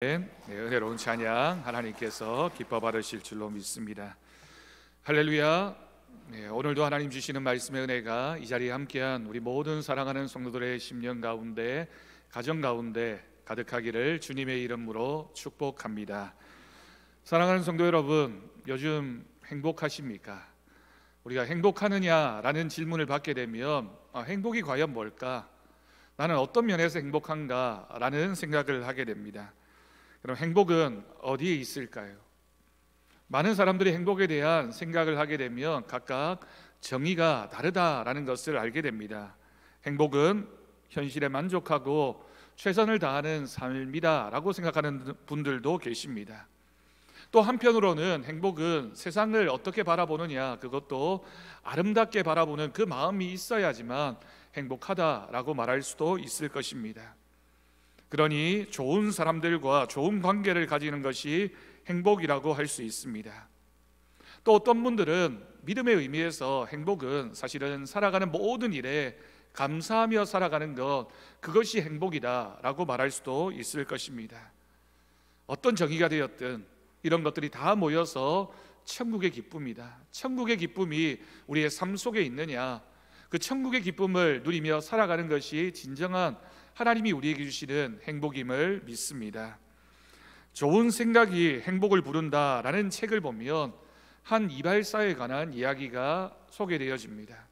은혜로운 찬양 하나님께서 기뻐 받으실 줄로 믿습니다. 할렐루야. 오늘도 하나님 주시는 말씀의 은혜가 이 자리에 함께한 우리 모든 사랑하는 성도들의 심령 가운데, 가정 가운데 가득하기를 주님의 이름으로 축복합니다. 사랑하는 성도 여러분, 요즘 행복하십니까? 우리가 행복하느냐라는 질문을 받게 되면 행복이 과연 뭘까? 나는 어떤 면에서 행복한가? 라는 생각을 하게 됩니다. 그럼 행복은 어디에 있을까요? 많은 사람들이 행복에 대한 생각을 하게 되면 각각 정의가 다르다라는 것을 알게 됩니다. 행복은 현실에 만족하고 최선을 다하는 삶이다라고 생각하는 분들도 계십니다. 또 한편으로는 행복은 세상을 어떻게 바라보느냐, 그것도 아름답게 바라보는 그 마음이 있어야지만 행복하다라고 말할 수도 있을 것입니다. 그러니 좋은 사람들과 좋은 관계를 가지는 것이 행복이라고 할 수 있습니다. 또 어떤 분들은 믿음의 의미에서 행복은 사실은 살아가는 모든 일에 감사하며 살아가는 것, 그것이 행복이다라고 말할 수도 있을 것입니다. 어떤 정의가 되었든 이런 것들이 다 모여서 천국의 기쁨이다, 천국의 기쁨이 우리의 삶 속에 있느냐, 그 천국의 기쁨을 누리며 살아가는 것이 진정한 하나님이 우리에게 주시는 행복임을 믿습니다. 좋은 생각이 행복을 부른다라는 책을 보면 한 이발사에 관한 이야기가 소개되어집니다.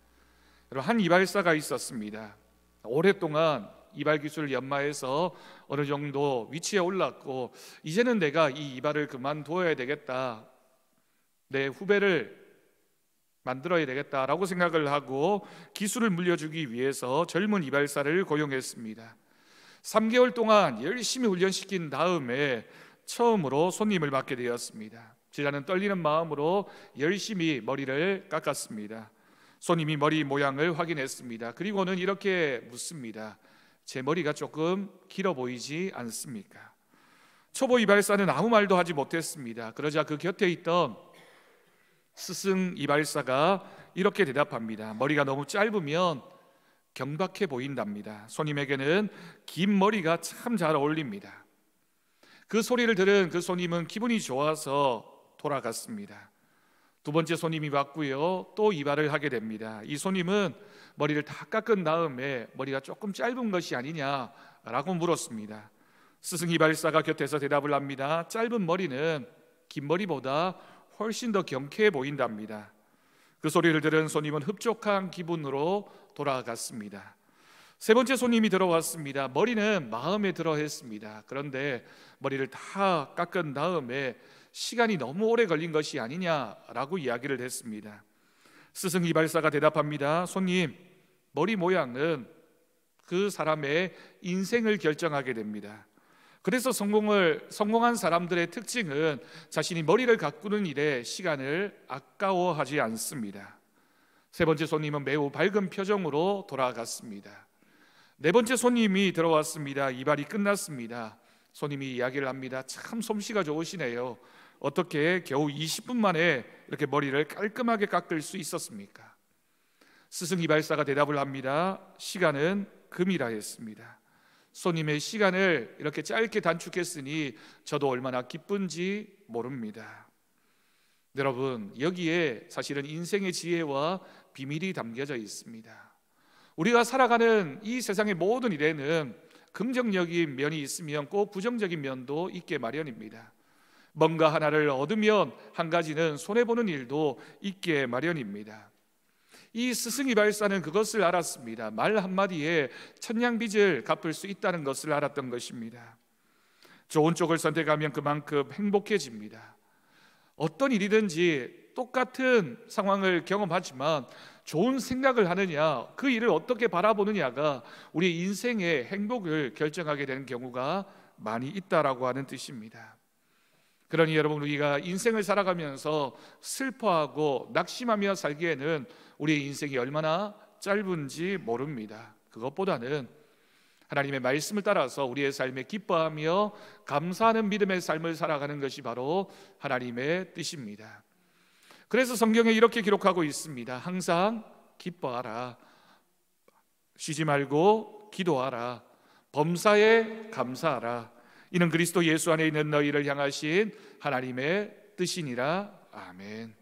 한 이발사가 있었습니다. 오랫동안 이발 기술을 연마해서 어느 정도 위치에 올랐고, 이제는 내가 이 이발을 그만둬야 되겠다, 내 후배를 만들어야 되겠다라고 생각을 하고 기술을 물려주기 위해서 젊은 이발사를 고용했습니다. 3개월 동안 열심히 훈련시킨 다음에 처음으로 손님을 받게 되었습니다. 제자는 떨리는 마음으로 열심히 머리를 깎았습니다. 손님이 머리 모양을 확인했습니다. 그리고는 이렇게 묻습니다. 제 머리가 조금 길어 보이지 않습니까? 초보 이발사는 아무 말도 하지 못했습니다. 그러자 그 곁에 있던 스승 이발사가 이렇게 대답합니다. 머리가 너무 짧으면 경박해 보인답니다. 손님에게는 긴 머리가 참 잘 어울립니다. 그 소리를 들은 그 손님은 기분이 좋아서 돌아갔습니다. 두 번째 손님이 왔고요, 또 이발을 하게 됩니다. 이 손님은 머리를 다 깎은 다음에 머리가 조금 짧은 것이 아니냐라고 물었습니다. 스승 이발사가 곁에서 대답을 합니다. 짧은 머리는 긴 머리보다 훨씬 더 경쾌해 보인답니다. 그 소리를 들은 손님은 흡족한 기분으로 돌아갔습니다. 세 번째 손님이 들어왔습니다. 머리는 마음에 들어 했습니다. 그런데 머리를 다 깎은 다음에 시간이 너무 오래 걸린 것이 아니냐라고 이야기를 했습니다. 스승 이발사가 대답합니다. 손님, 머리 모양은 그 사람의 인생을 결정하게 됩니다. 그래서 성공한 사람들의 특징은 자신이 머리를 가꾸는 일에 시간을 아까워하지 않습니다. 세 번째 손님은 매우 밝은 표정으로 돌아갔습니다. 네 번째 손님이 들어왔습니다. 이발이 끝났습니다. 손님이 이야기를 합니다. 참 솜씨가 좋으시네요. 어떻게 겨우 20분 만에 이렇게 머리를 깔끔하게 깎을 수 있었습니까? 스승 이발사가 대답을 합니다. 시간은 금이라 했습니다. 손님의 시간을 이렇게 짧게 단축했으니 저도 얼마나 기쁜지 모릅니다. 여러분, 여기에 사실은 인생의 지혜와 비밀이 담겨져 있습니다. 우리가 살아가는 이 세상의 모든 일에는 긍정적인 면이 있으면 꼭 부정적인 면도 있게 마련입니다. 뭔가 하나를 얻으면 한 가지는 손해보는 일도 있게 마련입니다. 이 스승 이발사는 그것을 알았습니다. 말 한마디에 천냥빚을 갚을 수 있다는 것을 알았던 것입니다. 좋은 쪽을 선택하면 그만큼 행복해집니다. 어떤 일이든지 똑같은 상황을 경험하지만 좋은 생각을 하느냐, 그 일을 어떻게 바라보느냐가 우리 인생의 행복을 결정하게 되는 경우가 많이 있다라고 하는 뜻입니다. 그러니 여러분, 우리가 인생을 살아가면서 슬퍼하고 낙심하며 살기에는 우리의 인생이 얼마나 짧은지 모릅니다. 그것보다는 하나님의 말씀을 따라서 우리의 삶에 기뻐하며 감사하는 믿음의 삶을 살아가는 것이 바로 하나님의 뜻입니다. 그래서 성경에 이렇게 기록하고 있습니다. 항상 기뻐하라, 쉬지 말고 기도하라, 범사에 감사하라, 이는 그리스도 예수 안에 있는 너희를 향하신 하나님의 뜻이니라. 아멘.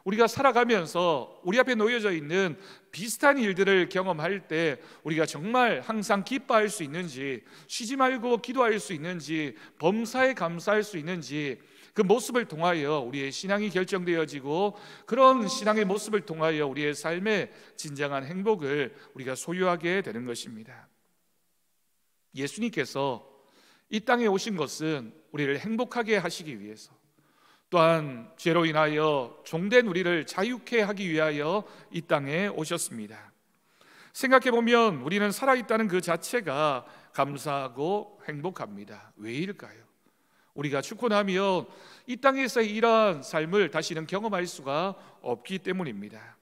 우리가 살아가면서 우리 앞에 놓여져 있는 비슷한 일들을 경험할 때 우리가 정말 항상 기뻐할 수 있는지, 쉬지 말고 기도할 수 있는지, 범사에 감사할 수 있는지, 그 모습을 통하여 우리의 신앙이 결정되어지고 그런 신앙의 모습을 통하여 우리의 삶의 진정한 행복을 우리가 소유하게 되는 것입니다. 예수님께서 이 땅에 오신 것은 우리를 행복하게 하시기 위해서, 또한 죄로 인하여 종된 우리를 자유케 하기 위하여 이 땅에 오셨습니다. 생각해보면 우리는 살아있다는 그 자체가 감사하고 행복합니다. 왜일까요? 우리가 죽고 나면 이 땅에서의 이러한 삶을 다시는 경험할 수가 없기 때문입니다.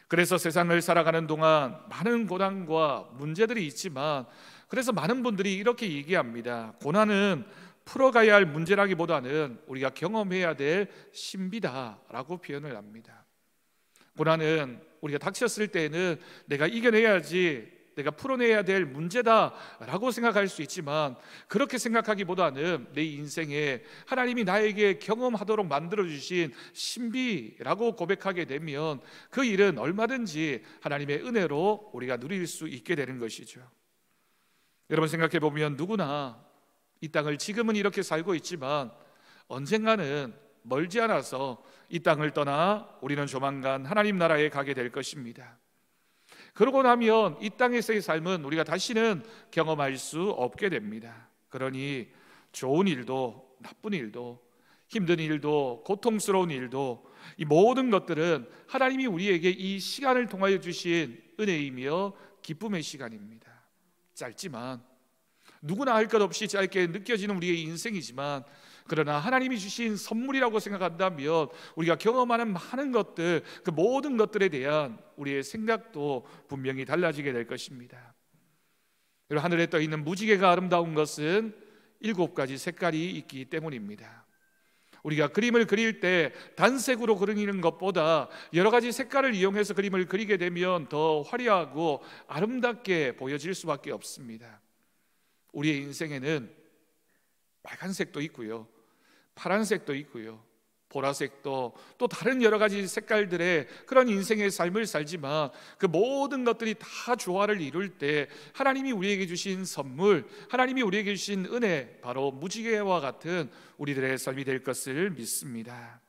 그래서 세상을 살아가는 동안 많은 고난과 문제들이 있지만, 그래서 많은 분들이 이렇게 얘기합니다. 고난은 풀어가야 할 문제라기보다는 우리가 경험해야 될 신비다라고 표현을 합니다. 고난은 우리가 닥쳤을 때는 내가 이겨내야지, 내가 풀어내야 될 문제다라고 생각할 수 있지만, 그렇게 생각하기보다는 내 인생에 하나님이 나에게 경험하도록 만들어주신 신비라고 고백하게 되면 그 일은 얼마든지 하나님의 은혜로 우리가 누릴 수 있게 되는 것이죠. 여러분, 생각해 보면 누구나 이 땅을 지금은 이렇게 살고 있지만 언젠가는 멀지 않아서 이 땅을 떠나 우리는 조만간 하나님 나라에 가게 될 것입니다. 그러고 나면 이 땅에서의 삶은 우리가 다시는 경험할 수 없게 됩니다. 그러니 좋은 일도 나쁜 일도 힘든 일도 고통스러운 일도 이 모든 것들은 하나님이 우리에게 이 시간을 통하여 주신 은혜이며 기쁨의 시간입니다. 짧지만, 누구나 할 것 없이 짧게 느껴지는 우리의 인생이지만, 그러나 하나님이 주신 선물이라고 생각한다면 우리가 경험하는 많은 것들, 그 모든 것들에 대한 우리의 생각도 분명히 달라지게 될 것입니다. 여러분, 하늘에 떠 있는 무지개가 아름다운 것은 7가지 색깔이 있기 때문입니다. 우리가 그림을 그릴 때 단색으로 그리는 것보다 여러 가지 색깔을 이용해서 그림을 그리게 되면 더 화려하고 아름답게 보여질 수밖에 없습니다. 우리의 인생에는 빨간색도 있고요, 파란색도 있고요, 보라색도, 또 다른 여러 가지 색깔들의 그런 인생의 삶을 살지만, 그 모든 것들이 다 조화를 이룰 때 하나님이 우리에게 주신 선물, 하나님이 우리에게 주신 은혜, 바로 무지개와 같은 우리들의 삶이 될 것을 믿습니다.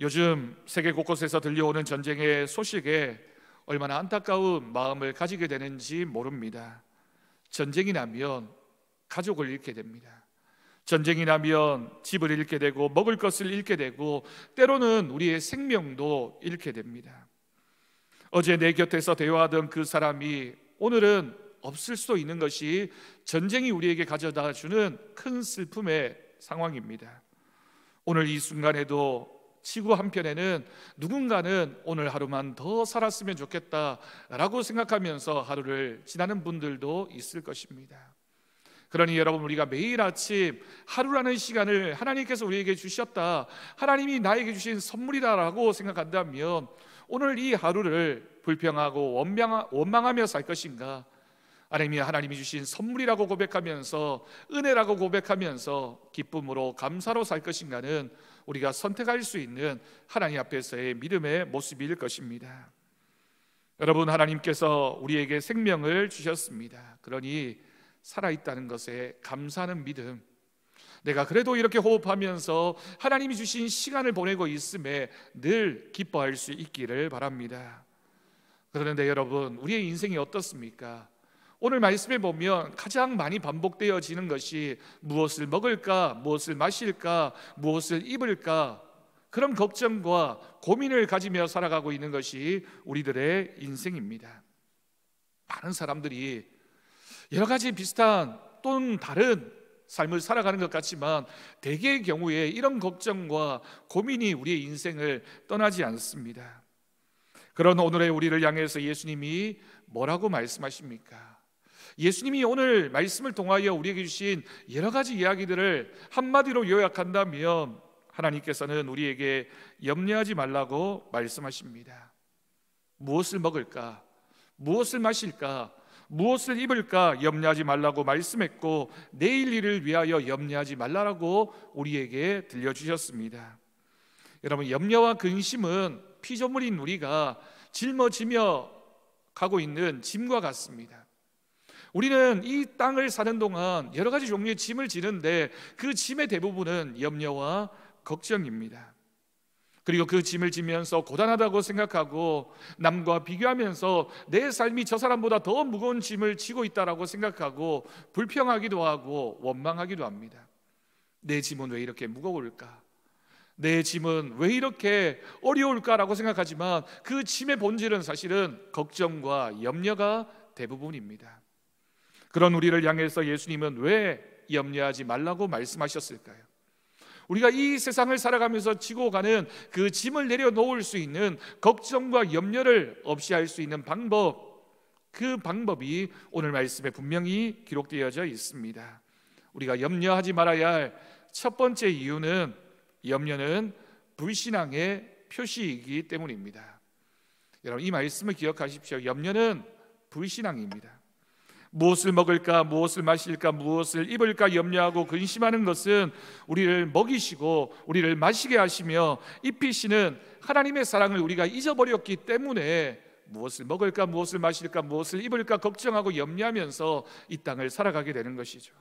요즘 세계 곳곳에서 들려오는 전쟁의 소식에 얼마나 안타까운 마음을 가지게 되는지 모릅니다. 전쟁이 나면 가족을 잃게 됩니다. 전쟁이 나면 집을 잃게 되고 먹을 것을 잃게 되고 때로는 우리의 생명도 잃게 됩니다. 어제 내 곁에서 대화하던 그 사람이 오늘은 없을 수도 있는 것이 전쟁이 우리에게 가져다 주는 큰 슬픔의 상황입니다. 오늘 이 순간에도 지구 한편에는 누군가는 오늘 하루만 더 살았으면 좋겠다라고 생각하면서 하루를 지나는 분들도 있을 것입니다. 그러니 여러분, 우리가 매일 아침 하루라는 시간을 하나님께서 우리에게 주셨다, 하나님이 나에게 주신 선물이다라고 생각한다면 오늘 이 하루를 불평하고 원망하며 살 것인가, 아니면 하나님이 주신 선물이라고 고백하면서, 은혜라고 고백하면서 기쁨으로 감사로 살 것인가는 우리가 선택할 수 있는 하나님 앞에서의 믿음의 모습일 것입니다. 여러분, 하나님께서 우리에게 생명을 주셨습니다. 그러니 살아있다는 것에 감사하는 믿음, 내가 그래도 이렇게 호흡하면서 하나님이 주신 시간을 보내고 있음에 늘 기뻐할 수 있기를 바랍니다. 그런데 여러분, 우리의 인생이 어떻습니까? 오늘 말씀에 보면 가장 많이 반복되어지는 것이 무엇을 먹을까, 무엇을 마실까, 무엇을 입을까, 그런 걱정과 고민을 가지며 살아가고 있는 것이 우리들의 인생입니다. 많은 사람들이 여러 가지 비슷한 또는 다른 삶을 살아가는 것 같지만 대개의 경우에 이런 걱정과 고민이 우리의 인생을 떠나지 않습니다. 그런 오늘의 우리를 향해서 예수님이 뭐라고 말씀하십니까? 예수님이 오늘 말씀을 통하여 우리에게 주신 여러 가지 이야기들을 한마디로 요약한다면 하나님께서는 우리에게 염려하지 말라고 말씀하십니다. 무엇을 먹을까? 무엇을 마실까? 무엇을 입을까 염려하지 말라고 말씀했고 내일 일을 위하여 염려하지 말라라고 우리에게 들려주셨습니다. 여러분, 염려와 근심은 피조물인 우리가 짊어지며 가고 있는 짐과 같습니다. 우리는 이 땅을 사는 동안 여러 가지 종류의 짐을 지는데 그 짐의 대부분은 염려와 걱정입니다. 그리고 그 짐을 지면서 고단하다고 생각하고 남과 비교하면서 내 삶이 저 사람보다 더 무거운 짐을 지고 있다라고 생각하고 불평하기도 하고 원망하기도 합니다. 내 짐은 왜 이렇게 무거울까? 내 짐은 왜 이렇게 어려울까라고 생각하지만 그 짐의 본질은 사실은 걱정과 염려가 대부분입니다. 그런 우리를 향해서 예수님은 왜 염려하지 말라고 말씀하셨을까요? 우리가 이 세상을 살아가면서 지고 가는 그 짐을 내려놓을 수 있는 걱정과 염려를 없이 할 수 있는 방법, 그 방법이 오늘 말씀에 분명히 기록되어져 있습니다. 우리가 염려하지 말아야 할 첫 번째 이유는 염려는 불신앙의 표시이기 때문입니다. 여러분, 이 말씀을 기억하십시오. 염려는 불신앙입니다. 무엇을 먹을까, 무엇을 마실까, 무엇을 입을까 염려하고 근심하는 것은 우리를 먹이시고 우리를 마시게 하시며 입히시는 하나님의 사랑을 우리가 잊어버렸기 때문에 무엇을 먹을까, 무엇을 마실까, 무엇을 입을까 걱정하고 염려하면서 이 땅을 살아가게 되는 것이죠.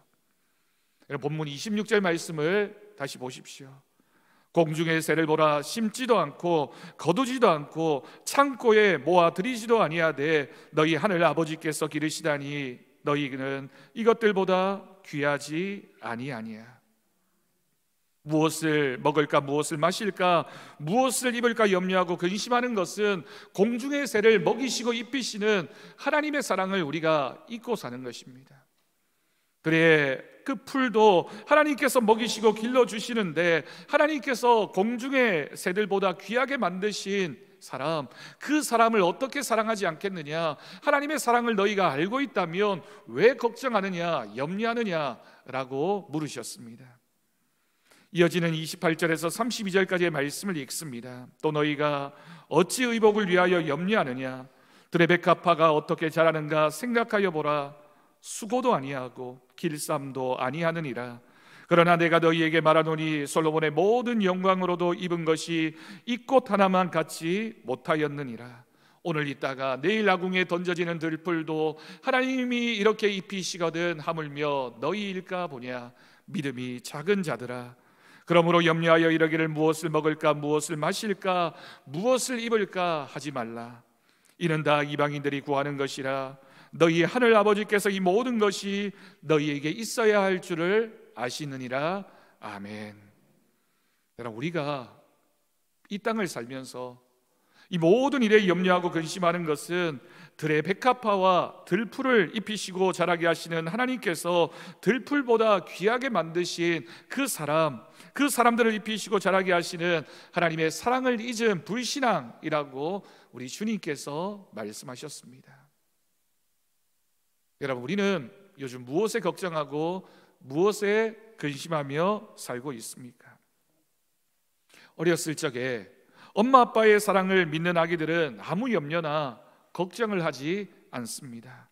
본문 26절 말씀을 다시 보십시오. 공중의 새를 보라, 심지도 않고 거두지도 않고 창고에 모아 들이지도 아니하되 너희 하늘 아버지께서 기르시다니 너희는 이것들보다 귀하지 아니하니야. 무엇을 먹을까, 무엇을 마실까, 무엇을 입을까 염려하고 근심하는 것은 공중의 새를 먹이시고 입히시는 하나님의 사랑을 우리가 잊고 사는 것입니다. 그래, 그 풀도 하나님께서 먹이시고 길러주시는데 하나님께서 공중의 새들보다 귀하게 만드신 사람, 그 사람을 어떻게 사랑하지 않겠느냐? 하나님의 사랑을 너희가 알고 있다면 왜 걱정하느냐, 염려하느냐라고 물으셨습니다. 이어지는 28절에서 32절까지의 말씀을 읽습니다. 또 너희가 어찌 의복을 위하여 염려하느냐? 들의 백합화가 어떻게 자라는가 생각하여 보라. 수고도 아니하고 길쌈도 아니하느니라. 그러나 내가 너희에게 말하노니 솔로몬의 모든 영광으로도 입은 것이 이 꽃 하나만 갖지 못하였느니라. 오늘 있다가 내일 아궁에 던져지는 들풀도 하나님이 이렇게 입히시거든 하물며 너희일까 보냐. 믿음이 작은 자들아, 그러므로 염려하여 이러기를 무엇을 먹을까, 무엇을 마실까, 무엇을 입을까 하지 말라. 이는 다 이방인들이 구하는 것이라. 너희 하늘 아버지께서 이 모든 것이 너희에게 있어야 할 줄을 아시느니라. 아멘. 여러분, 우리가 이 땅을 살면서 이 모든 일에 염려하고 근심하는 것은 들의 백합화와 들풀을 입히시고 자라게 하시는 하나님께서 들풀보다 귀하게 만드신 그 사람들을 입히시고 자라게 하시는 하나님의 사랑을 잊은 불신앙이라고 우리 주님께서 말씀하셨습니다. 여러분, 우리는 요즘 무엇에 걱정하고 무엇에 근심하며 살고 있습니까? 어렸을 적에 엄마 아빠의 사랑을 믿는 아기들은 아무 염려나 걱정을 하지 않습니다.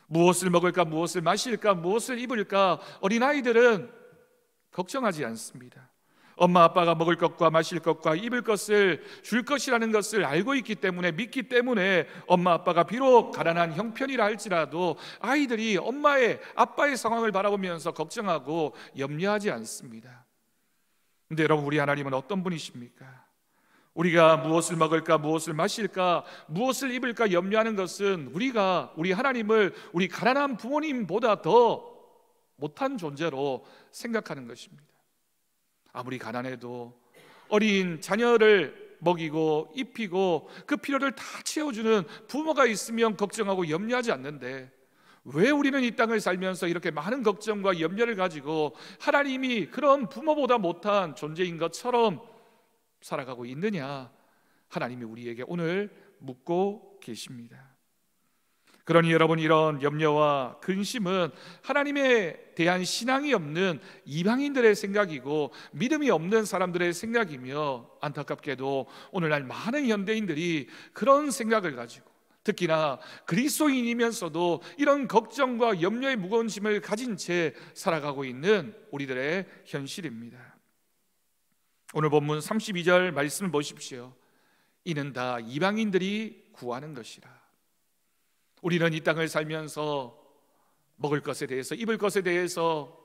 무엇을 먹을까, 무엇을 마실까, 무엇을 입을까 어린아이들은 걱정하지 않습니다. 엄마 아빠가 먹을 것과 마실 것과 입을 것을 줄 것이라는 것을 알고 있기 때문에, 믿기 때문에 엄마 아빠가 비록 가난한 형편이라 할지라도 아이들이 엄마의, 아빠의 상황을 바라보면서 걱정하고 염려하지 않습니다. 그런데 여러분, 우리 하나님은 어떤 분이십니까? 우리가 무엇을 먹을까, 무엇을 마실까, 무엇을 입을까 염려하는 것은 우리 하나님을 우리 가난한 부모님보다 더 못한 존재로 생각하는 것입니다. 아무리 가난해도 어린 자녀를 먹이고 입히고 그 필요를 다 채워주는 부모가 있으면 걱정하고 염려하지 않는데, 왜 우리는 이 땅을 살면서 이렇게 많은 걱정과 염려를 가지고 하나님이 그런 부모보다 못한 존재인 것처럼 살아가고 있느냐? 하나님이 우리에게 오늘 묻고 계십니다. 그러니 여러분, 이런 염려와 근심은 하나님에 대한 신앙이 없는 이방인들의 생각이고 믿음이 없는 사람들의 생각이며, 안타깝게도 오늘날 많은 현대인들이 그런 생각을 가지고, 특히나 그리스도인이면서도 이런 걱정과 염려의 무거운 짐을 가진 채 살아가고 있는 우리들의 현실입니다. 오늘 본문 32절 말씀을 보십시오. 이는 다 이방인들이 구하는 것이라. 우리는 이 땅을 살면서 먹을 것에 대해서, 입을 것에 대해서,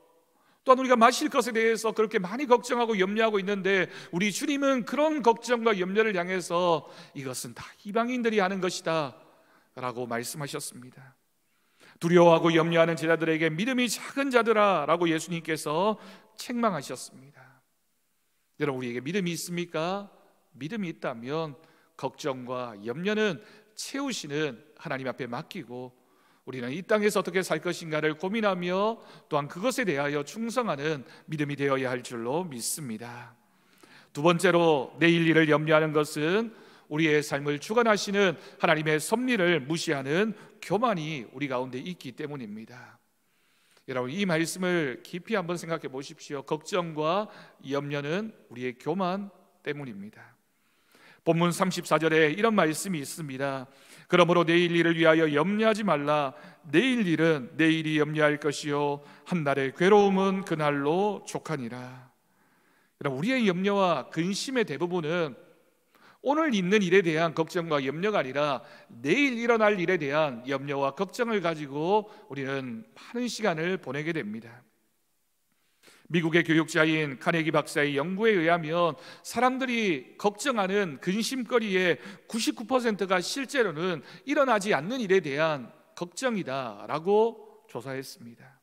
또한 우리가 마실 것에 대해서 그렇게 많이 걱정하고 염려하고 있는데, 우리 주님은 그런 걱정과 염려를 향해서 이것은 다 이방인들이 하는 것이다 라고 말씀하셨습니다. 두려워하고 염려하는 제자들에게 믿음이 작은 자들아 라고 예수님께서 책망하셨습니다. 여러분, 우리에게 믿음이 있습니까? 믿음이 있다면 걱정과 염려는 채우시는 하나님 앞에 맡기고 우리는 이 땅에서 어떻게 살 것인가를 고민하며 또한 그것에 대하여 충성하는 믿음이 되어야 할 줄로 믿습니다. 두 번째로 내일 일을 염려하는 것은 우리의 삶을 주관하시는 하나님의 섭리를 무시하는 교만이 우리 가운데 있기 때문입니다. 여러분, 이 말씀을 깊이 한번 생각해 보십시오. 걱정과 염려는 우리의 교만 때문입니다. 본문 34절에 이런 말씀이 있습니다. 그러므로 내일 일을 위하여 염려하지 말라. 내일 일은 내일이 염려할 것이요 한날의 괴로움은 그날로 족하니라. 여러분, 우리의 염려와 근심의 대부분은 오늘 있는 일에 대한 걱정과 염려가 아니라 내일 일어날 일에 대한 염려와 걱정을 가지고 우리는 많은 시간을 보내게 됩니다. 미국의 교육자인 카네기 박사의 연구에 의하면 사람들이 걱정하는 근심거리의 99%가 실제로는 일어나지 않는 일에 대한 걱정이다라고 조사했습니다.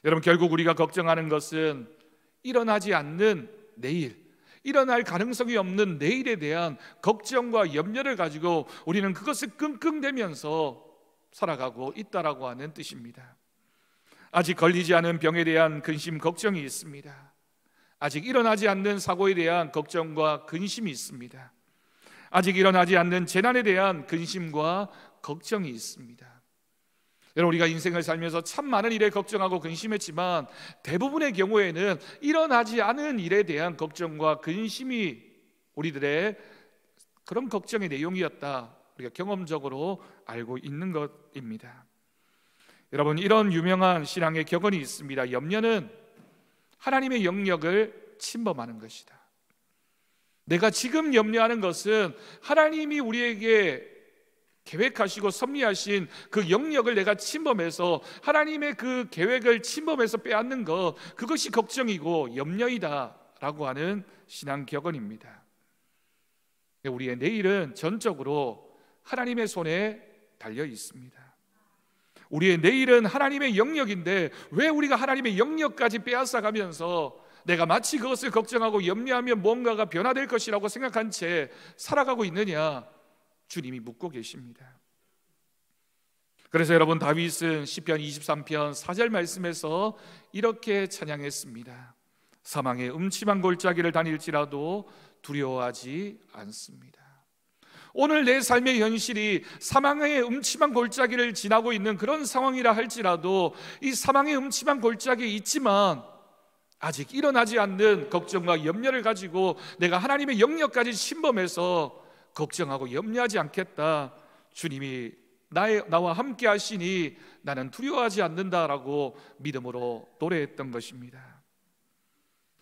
여러분, 결국 우리가 걱정하는 것은 일어나지 않는 내일, 일어날 가능성이 없는 내일에 대한 걱정과 염려를 가지고 우리는 그것을 끙끙대면서 살아가고 있다라고 하는 뜻입니다. 아직 걸리지 않은 병에 대한 근심, 걱정이 있습니다. 아직 일어나지 않는 사고에 대한 걱정과 근심이 있습니다. 아직 일어나지 않는 재난에 대한 근심과 걱정이 있습니다. 여러분, 우리가 인생을 살면서 참 많은 일에 걱정하고 근심했지만 대부분의 경우에는 일어나지 않은 일에 대한 걱정과 근심이 우리들의 그런 걱정의 내용이었다, 우리가 경험적으로 알고 있는 것입니다. 여러분, 이런 유명한 신앙의 격언이 있습니다. 염려는 하나님의 영역을 침범하는 것이다. 내가 지금 염려하는 것은 하나님이 우리에게 계획하시고 섭리하신 그 영역을 내가 침범해서 하나님의 그 계획을 침범해서 빼앗는 것, 그것이 걱정이고 염려이다 라고 하는 신앙 격언입니다. 우리의 내일은 전적으로 하나님의 손에 달려 있습니다. 우리의 내일은 하나님의 영역인데 왜 우리가 하나님의 영역까지 빼앗아가면서 내가 마치 그것을 걱정하고 염려하면 뭔가가 변화될 것이라고 생각한 채 살아가고 있느냐? 주님이 묻고 계십니다. 그래서 여러분, 다윗은 시편 23편 4절 말씀에서 이렇게 찬양했습니다. 사망의 음침한 골짜기를 다닐지라도 두려워하지 않습니다. 오늘 내 삶의 현실이 사망의 음침한 골짜기를 지나고 있는 그런 상황이라 할지라도 이 사망의 음침한 골짜기에 있지만 아직 일어나지 않는 걱정과 염려를 가지고 내가 하나님의 영역까지 침범해서 걱정하고 염려하지 않겠다. 주님이 나와 함께 하시니 나는 두려워하지 않는다라고 믿음으로 노래했던 것입니다.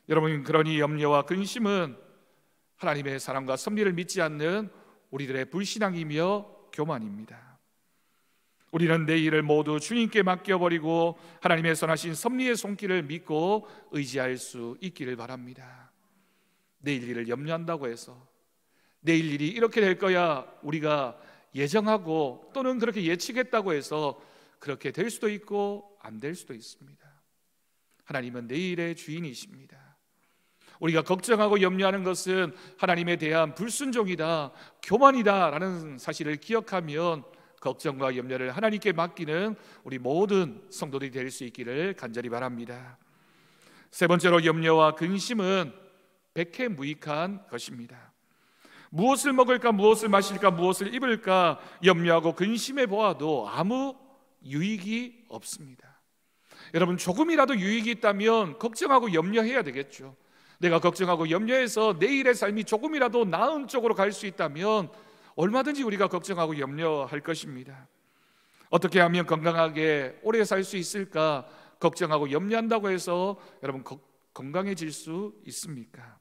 여러분, 그러니 염려와 근심은 하나님의 사랑과 섭리를 믿지 않는 우리들의 불신앙이며 교만입니다. 우리는 내일을 모두 주님께 맡겨버리고 하나님의 선하신 섭리의 손길을 믿고 의지할 수 있기를 바랍니다. 내일 일을 염려한다고 해서 내일 일이 이렇게 될 거야 우리가 예정하고 또는 그렇게 예측했다고 해서 그렇게 될 수도 있고 안 될 수도 있습니다. 하나님은 내일의 주인이십니다. 우리가 걱정하고 염려하는 것은 하나님에 대한 불순종이다, 교만이다 라는 사실을 기억하면 걱정과 염려를 하나님께 맡기는 우리 모든 성도들이 될 수 있기를 간절히 바랍니다. 세 번째로, 염려와 근심은 백해무익한 것입니다. 무엇을 먹을까, 무엇을 마실까, 무엇을 입을까 염려하고 근심해 보아도 아무 유익이 없습니다. 여러분, 조금이라도 유익이 있다면 걱정하고 염려해야 되겠죠. 내가 걱정하고 염려해서 내일의 삶이 조금이라도 나은 쪽으로 갈 수 있다면 얼마든지 우리가 걱정하고 염려할 것입니다. 어떻게 하면 건강하게 오래 살 수 있을까 걱정하고 염려한다고 해서 여러분 건강해질 수 있습니까?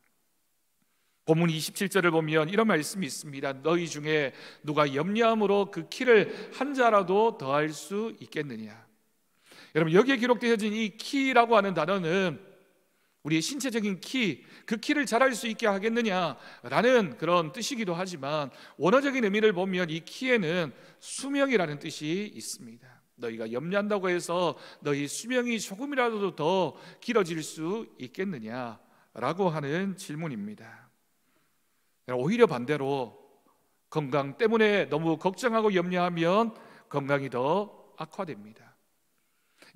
본문 27절을 보면 이런 말씀이 있습니다. 너희 중에 누가 염려함으로 그 키를 한 자라도 더할 수 있겠느냐. 여러분, 여기에 기록되어진 이 키라고 하는 단어는 우리의 신체적인 키, 그 키를 자랄 수 있게 하겠느냐라는 그런 뜻이기도 하지만, 원어적인 의미를 보면 이 키에는 수명이라는 뜻이 있습니다. 너희가 염려한다고 해서 너희 수명이 조금이라도 더 길어질 수 있겠느냐라고 하는 질문입니다. 오히려 반대로 건강 때문에 너무 걱정하고 염려하면 건강이 더 악화됩니다.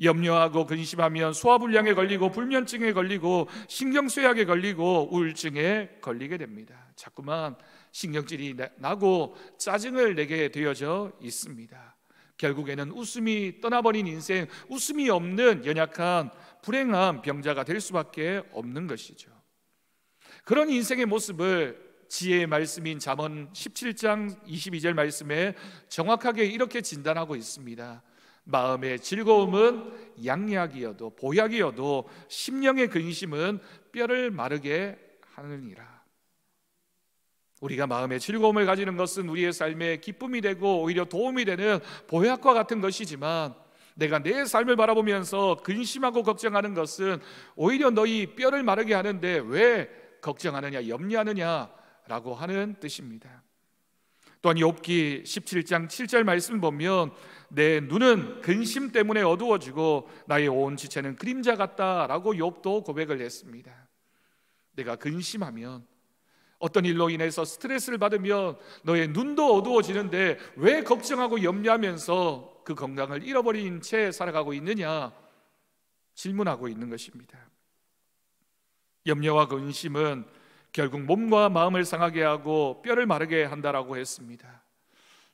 염려하고 근심하면 소화불량에 걸리고 불면증에 걸리고 신경쇠약에 걸리고 우울증에 걸리게 됩니다. 자꾸만 신경질이 나고 짜증을 내게 되어져 있습니다. 결국에는 웃음이 떠나버린 인생, 웃음이 없는 연약한 불행한 병자가 될 수밖에 없는 것이죠. 그런 인생의 모습을 지혜의 말씀인 잠언 17장 22절 말씀에 정확하게 이렇게 진단하고 있습니다. 마음의 즐거움은 양약이어도 보약이어도 심령의 근심은 뼈를 마르게 하느니라. 우리가 마음의 즐거움을 가지는 것은 우리의 삶에 기쁨이 되고 오히려 도움이 되는 보약과 같은 것이지만, 내가 내 삶을 바라보면서 근심하고 걱정하는 것은 오히려 너희 뼈를 마르게 하는데 왜 걱정하느냐 염려하느냐라고 하는 뜻입니다. 또한 욥기 17장 7절 말씀을 보면 내 눈은 근심 때문에 어두워지고 나의 온 지체는 그림자 같다라고 욥도 고백을 했습니다. 내가 근심하면, 어떤 일로 인해서 스트레스를 받으면 너의 눈도 어두워지는데 왜 걱정하고 염려하면서 그 건강을 잃어버린 채 살아가고 있느냐 질문하고 있는 것입니다. 염려와 근심은 결국 몸과 마음을 상하게 하고 뼈를 마르게 한다라고 했습니다.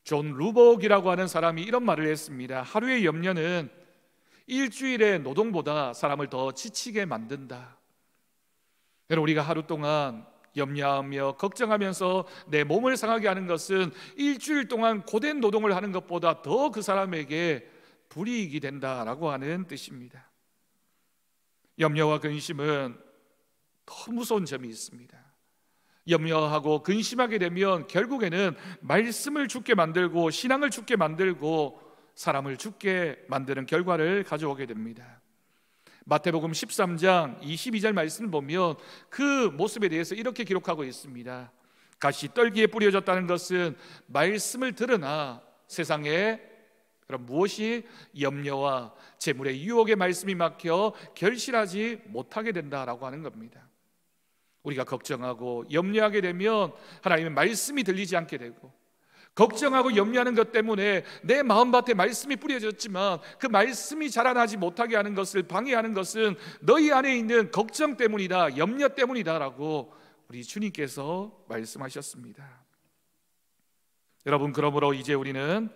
존 루복이라고 하는 사람이 이런 말을 했습니다. 하루의 염려는 일주일의 노동보다 사람을 더 지치게 만든다. 여러분, 우리가 하루 동안 염려하며 걱정하면서 내 몸을 상하게 하는 것은 일주일 동안 고된 노동을 하는 것보다 더 그 사람에게 불이익이 된다라고 하는 뜻입니다. 염려와 근심은 더 무서운 점이 있습니다. 염려하고 근심하게 되면 결국에는 말씀을 죽게 만들고 신앙을 죽게 만들고 사람을 죽게 만드는 결과를 가져오게 됩니다. 마태복음 13장 22절 말씀을 보면 그 모습에 대해서 이렇게 기록하고 있습니다. 가시 떨기에 뿌려졌다는 것은 말씀을 들으나 세상에 그럼 무엇이 염려와 재물의 유혹의 말씀이 막혀 결실하지 못하게 된다라고 하는 겁니다. 우리가 걱정하고 염려하게 되면 하나님의 말씀이 들리지 않게 되고, 걱정하고 염려하는 것 때문에 내 마음밭에 말씀이 뿌려졌지만 그 말씀이 자라나지 못하게 하는 것을 방해하는 것은 너희 안에 있는 걱정 때문이다, 염려 때문이다라고 우리 주님께서 말씀하셨습니다. 여러분, 그러므로 이제 우리는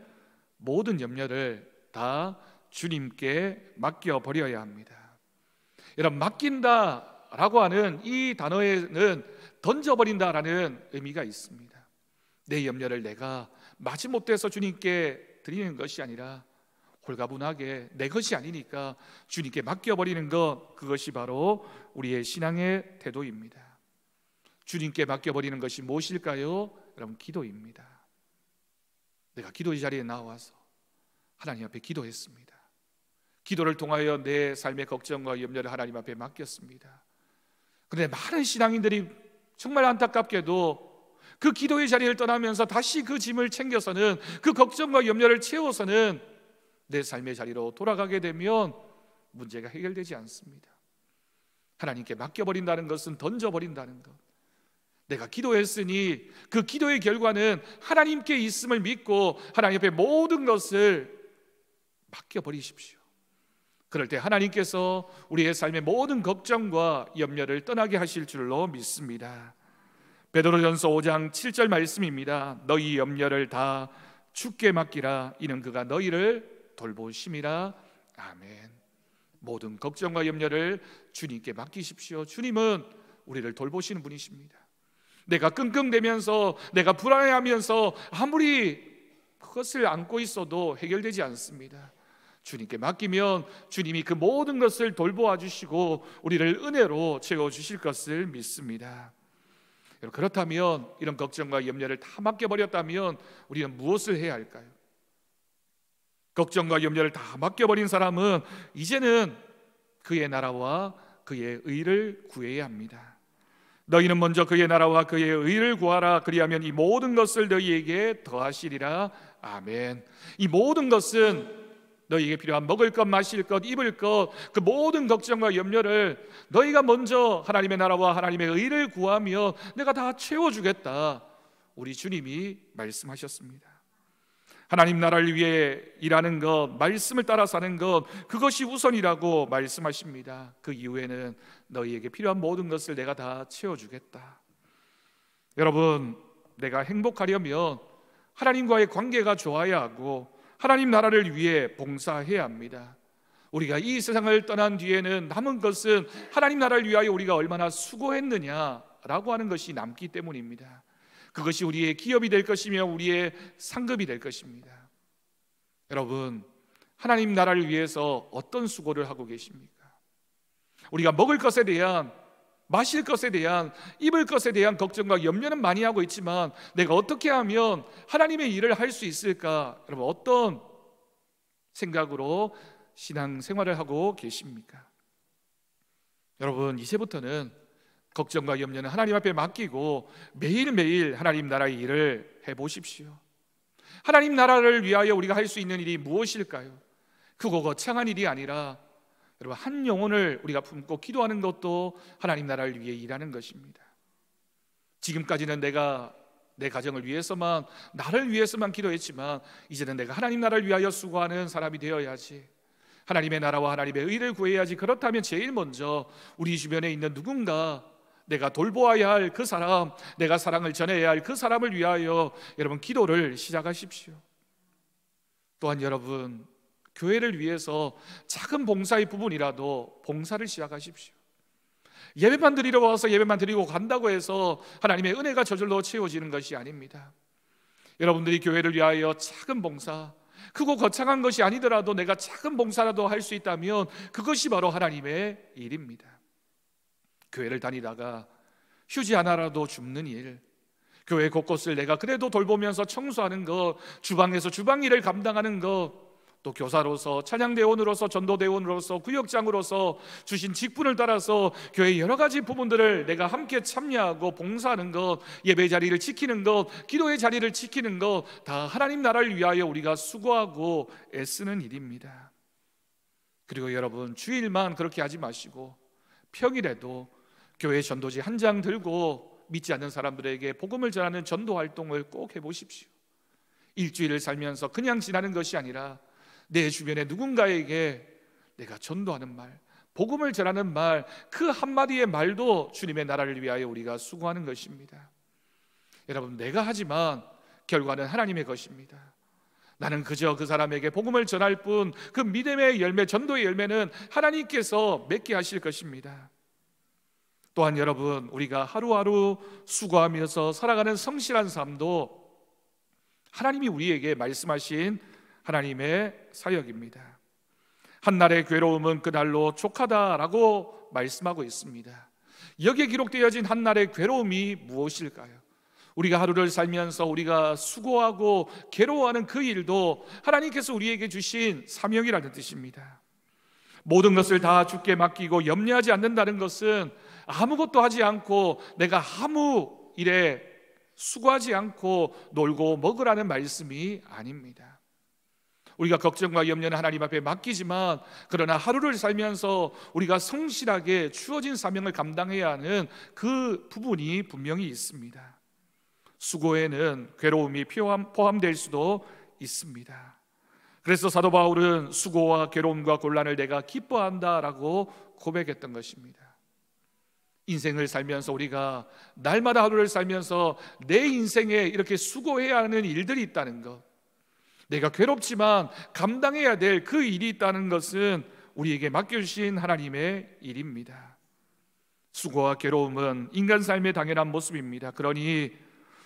모든 염려를 다 주님께 맡겨버려야 합니다. 여러분, 맡긴다라고 하는 이 단어에는 던져버린다라는 의미가 있습니다. 내 염려를 내가 마지못해서 주님께 드리는 것이 아니라 홀가분하게 내 것이 아니니까 주님께 맡겨버리는 것, 그것이 바로 우리의 신앙의 태도입니다. 주님께 맡겨버리는 것이 무엇일까요? 여러분, 기도입니다. 내가 기도의 자리에 나와서 하나님 앞에 기도했습니다. 기도를 통하여 내 삶의 걱정과 염려를 하나님 앞에 맡겼습니다. 그런데 많은 신앙인들이 정말 안타깝게도 그 기도의 자리를 떠나면서 다시 그 짐을 챙겨서는, 그 걱정과 염려를 채워서는 내 삶의 자리로 돌아가게 되면 문제가 해결되지 않습니다. 하나님께 맡겨버린다는 것은 던져버린다는 것. 내가 기도했으니 그 기도의 결과는 하나님께 있음을 믿고 하나님 앞에 모든 것을 맡겨버리십시오. 그럴 때 하나님께서 우리의 삶의 모든 걱정과 염려를 떠나게 하실 줄로 믿습니다. 베드로전서 5장 7절 말씀입니다. 너희 염려를 다 주께 맡기라. 이는 그가 너희를 돌보심이라. 아멘. 모든 걱정과 염려를 주님께 맡기십시오. 주님은 우리를 돌보시는 분이십니다. 내가 끙끙대면서, 내가 불안해하면서 아무리 그것을 안고 있어도 해결되지 않습니다. 주님께 맡기면 주님이 그 모든 것을 돌보아 주시고 우리를 은혜로 채워주실 것을 믿습니다. 그렇다면, 이런 걱정과 염려를 다 맡겨버렸다면 우리는 무엇을 해야 할까요? 걱정과 염려를 다 맡겨버린 사람은 이제는 그의 나라와 그의 의를 구해야 합니다. 너희는 먼저 그의 나라와 그의 의를 구하라. 그리하면 이 모든 것을 너희에게 더하시리라. 아멘. 이 모든 것은 너희에게 필요한 먹을 것, 마실 것, 입을 것, 그 모든 걱정과 염려를 너희가 먼저 하나님의 나라와 하나님의 의를 구하며 내가 다 채워주겠다, 우리 주님이 말씀하셨습니다. 하나님 나라를 위해 일하는 것, 말씀을 따라 사는 것, 그것이 우선이라고 말씀하십니다. 그 이후에는 너희에게 필요한 모든 것을 내가 다 채워주겠다. 여러분, 내가 행복하려면 하나님과의 관계가 좋아야 하고 하나님 나라를 위해 봉사해야 합니다. 우리가 이 세상을 떠난 뒤에는 남은 것은 하나님 나라를 위하여 우리가 얼마나 수고했느냐라고 하는 것이 남기 때문입니다. 그것이 우리의 기업이 될 것이며 우리의 상급이 될 것입니다. 여러분, 하나님 나라를 위해서 어떤 수고를 하고 계십니까? 우리가 먹을 것에 대한, 마실 것에 대한, 입을 것에 대한 걱정과 염려는 많이 하고 있지만 내가 어떻게 하면 하나님의 일을 할 수 있을까? 여러분, 어떤 생각으로 신앙생활을 하고 계십니까? 여러분, 이제부터는 걱정과 염려는 하나님 앞에 맡기고 매일매일 하나님 나라의 일을 해보십시오. 하나님 나라를 위하여 우리가 할 수 있는 일이 무엇일까요? 크고 거창한 일이 아니라 여러분, 한 영혼을 우리가 품고 기도하는 것도 하나님 나라를 위해 일하는 것입니다. 지금까지는 내가 내 가정을 위해서만, 나를 위해서만 기도했지만 이제는 내가 하나님 나라를 위하여 수고하는 사람이 되어야지, 하나님의 나라와 하나님의 의를 구해야지. 그렇다면 제일 먼저 우리 주변에 있는 누군가, 내가 돌보아야 할 그 사람, 내가 사랑을 전해야 할 그 사람을 위하여 여러분 기도를 시작하십시오. 또한 여러분, 교회를 위해서 작은 봉사의 부분이라도 봉사를 시작하십시오. 예배만 드리러 와서 예배만 드리고 간다고 해서 하나님의 은혜가 저절로 채워지는 것이 아닙니다. 여러분들이 교회를 위하여 작은 봉사, 크고 거창한 것이 아니더라도 내가 작은 봉사라도 할 수 있다면 그것이 바로 하나님의 일입니다. 교회를 다니다가 휴지 하나라도 줍는 일, 교회 곳곳을 내가 그래도 돌보면서 청소하는 것, 주방에서 주방 일을 감당하는 것, 또 교사로서, 찬양대원으로서, 전도대원으로서, 구역장으로서 주신 직분을 따라서 교회의 여러 가지 부분들을 내가 함께 참여하고 봉사하는 것, 예배 자리를 지키는 것, 기도의 자리를 지키는 것, 다 하나님 나라를 위하여 우리가 수고하고 애쓰는 일입니다. 그리고 여러분, 주일만 그렇게 하지 마시고 평일에도 교회 전도지 한 장 들고 믿지 않는 사람들에게 복음을 전하는 전도 활동을 꼭 해보십시오. 일주일을 살면서 그냥 지나는 것이 아니라 내 주변에 누군가에게 내가 전도하는 말, 복음을 전하는 말, 그 한마디의 말도 주님의 나라를 위하여 우리가 수고하는 것입니다. 여러분, 내가 하지만 결과는 하나님의 것입니다. 나는 그저 그 사람에게 복음을 전할 뿐, 그 믿음의 열매, 전도의 열매는 하나님께서 맺게 하실 것입니다. 또한 여러분, 우리가 하루하루 수고하면서 살아가는 성실한 삶도 하나님이 우리에게 말씀하신 하나님의 사역입니다. 한날의 괴로움은 그날로 족하다라고 말씀하고 있습니다. 여기에 기록되어진 한날의 괴로움이 무엇일까요? 우리가 하루를 살면서 우리가 수고하고 괴로워하는 그 일도 하나님께서 우리에게 주신 사명이라는 뜻입니다. 모든 것을 다 주께 맡기고 염려하지 않는다는 것은 아무것도 하지 않고 내가 아무 일에 수고하지 않고 놀고 먹으라는 말씀이 아닙니다. 우리가 걱정과 염려는 하나님 앞에 맡기지만, 그러나 하루를 살면서 우리가 성실하게 주어진 사명을 감당해야 하는 그 부분이 분명히 있습니다. 수고에는 괴로움이 포함될 수도 있습니다. 그래서 사도 바울은 수고와 괴로움과 곤란을 내가 기뻐한다라고 고백했던 것입니다. 인생을 살면서 우리가 날마다 하루를 살면서 내 인생에 이렇게 수고해야 하는 일들이 있다는 것, 내가 괴롭지만 감당해야 될 그 일이 있다는 것은 우리에게 맡겨주신 하나님의 일입니다. 수고와 괴로움은 인간 삶의 당연한 모습입니다. 그러니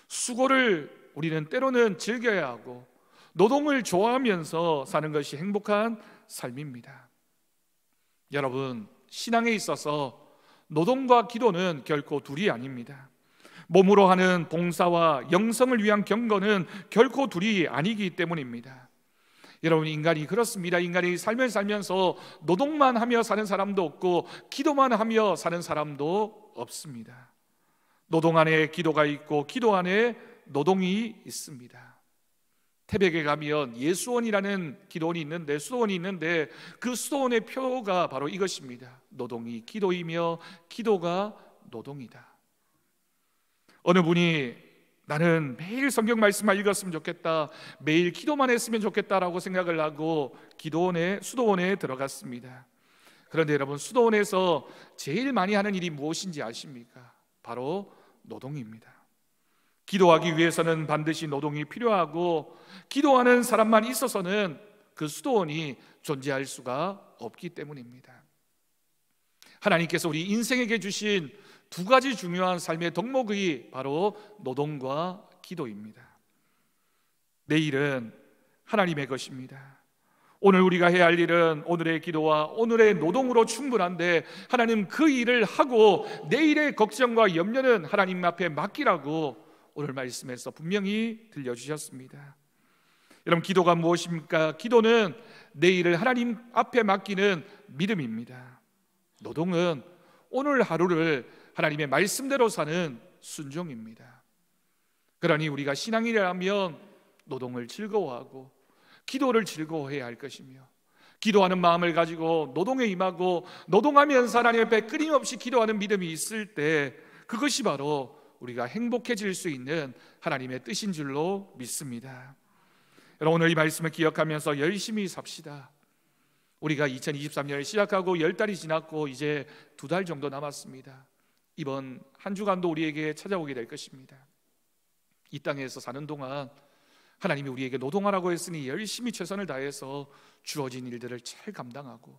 수고를 우리는 때로는 즐겨야 하고 노동을 좋아하면서 사는 것이 행복한 삶입니다. 여러분, 신앙에 있어서 노동과 기도는 결코 둘이 아닙니다. 몸으로 하는 봉사와 영성을 위한 경건은 결코 둘이 아니기 때문입니다. 여러분, 인간이 그렇습니다. 인간이 삶을 살면서 노동만 하며 사는 사람도 없고 기도만 하며 사는 사람도 없습니다. 노동 안에 기도가 있고 기도 안에 노동이 있습니다. 태백에 가면 예수원이라는 기도원이 있는데, 수도원이 있는데 그 수도원의 표가 바로 이것입니다. 노동이 기도이며 기도가 노동이다. 어느 분이 나는 매일 성경 말씀만 읽었으면 좋겠다, 매일 기도만 했으면 좋겠다라고 생각을 하고 수도원에 들어갔습니다. 그런데 여러분, 수도원에서 제일 많이 하는 일이 무엇인지 아십니까? 바로 노동입니다. 기도하기 위해서는 반드시 노동이 필요하고 기도하는 사람만 있어서는 그 수도원이 존재할 수가 없기 때문입니다. 하나님께서 우리 인생에게 주신 두 가지 중요한 삶의 덕목이 바로 노동과 기도입니다. 내일은 하나님의 것입니다. 오늘 우리가 해야 할 일은 오늘의 기도와 오늘의 노동으로 충분한데, 하나님 그 일을 하고 내일의 걱정과 염려는 하나님 앞에 맡기라고 오늘 말씀에서 분명히 들려주셨습니다. 여러분, 기도가 무엇입니까? 기도는 내일을 하나님 앞에 맡기는 믿음입니다. 노동은 오늘 하루를 하나님의 말씀대로 사는 순종입니다. 그러니 우리가 신앙이라면 노동을 즐거워하고 기도를 즐거워해야 할 것이며, 기도하는 마음을 가지고 노동에 임하고 노동하면서 하나님 앞에 끊임없이 기도하는 믿음이 있을 때 그것이 바로 우리가 행복해질 수 있는 하나님의 뜻인 줄로 믿습니다. 여러분, 오늘 이 말씀을 기억하면서 열심히 삽시다. 우리가 2023년을 시작하고 10달이 지났고 이제 2달 정도 남았습니다. 이번 한 주간도 우리에게 찾아오게 될 것입니다. 이 땅에서 사는 동안 하나님이 우리에게 노동하라고 했으니 열심히 최선을 다해서 주어진 일들을 잘 감당하고,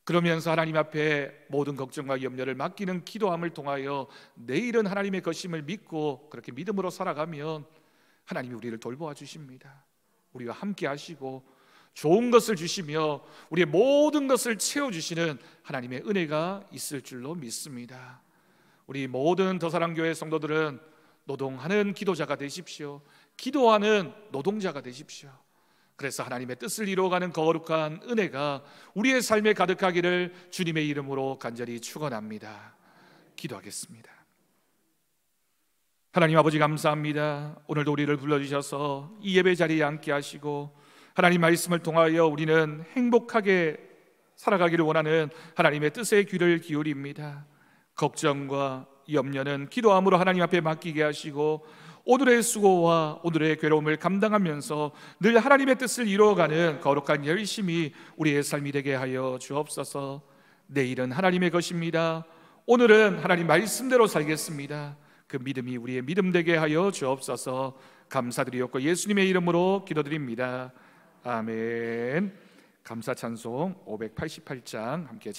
그러면서 하나님 앞에 모든 걱정과 염려를 맡기는 기도함을 통하여 내일은 하나님의 것임을 믿고 그렇게 믿음으로 살아가면 하나님이 우리를 돌보아 주십니다. 우리와 함께 하시고 좋은 것을 주시며 우리의 모든 것을 채워주시는 하나님의 은혜가 있을 줄로 믿습니다. 우리 모든 더사랑교회 성도들은 노동하는 기도자가 되십시오. 기도하는 노동자가 되십시오. 그래서 하나님의 뜻을 이루어가는 거룩한 은혜가 우리의 삶에 가득하기를 주님의 이름으로 간절히 축원합니다. 기도하겠습니다. 하나님 아버지, 감사합니다. 오늘도 우리를 불러주셔서 이 예배 자리에 앉게 하시고 하나님 말씀을 통하여 우리는 행복하게 살아가기를 원하는 하나님의 뜻에 귀를 기울입니다. 걱정과 염려는 기도함으로 하나님 앞에 맡기게 하시고 오늘의 수고와 오늘의 괴로움을 감당하면서 늘 하나님의 뜻을 이루어가는 거룩한 열심이 우리의 삶이 되게 하여 주옵소서. 내일은 하나님의 것입니다. 오늘은 하나님 말씀대로 살겠습니다. 그 믿음이 우리의 믿음 되게 하여 주옵소서. 감사드리옵고 예수님의 이름으로 기도드립니다. 아멘. 감사 찬송 588장 함께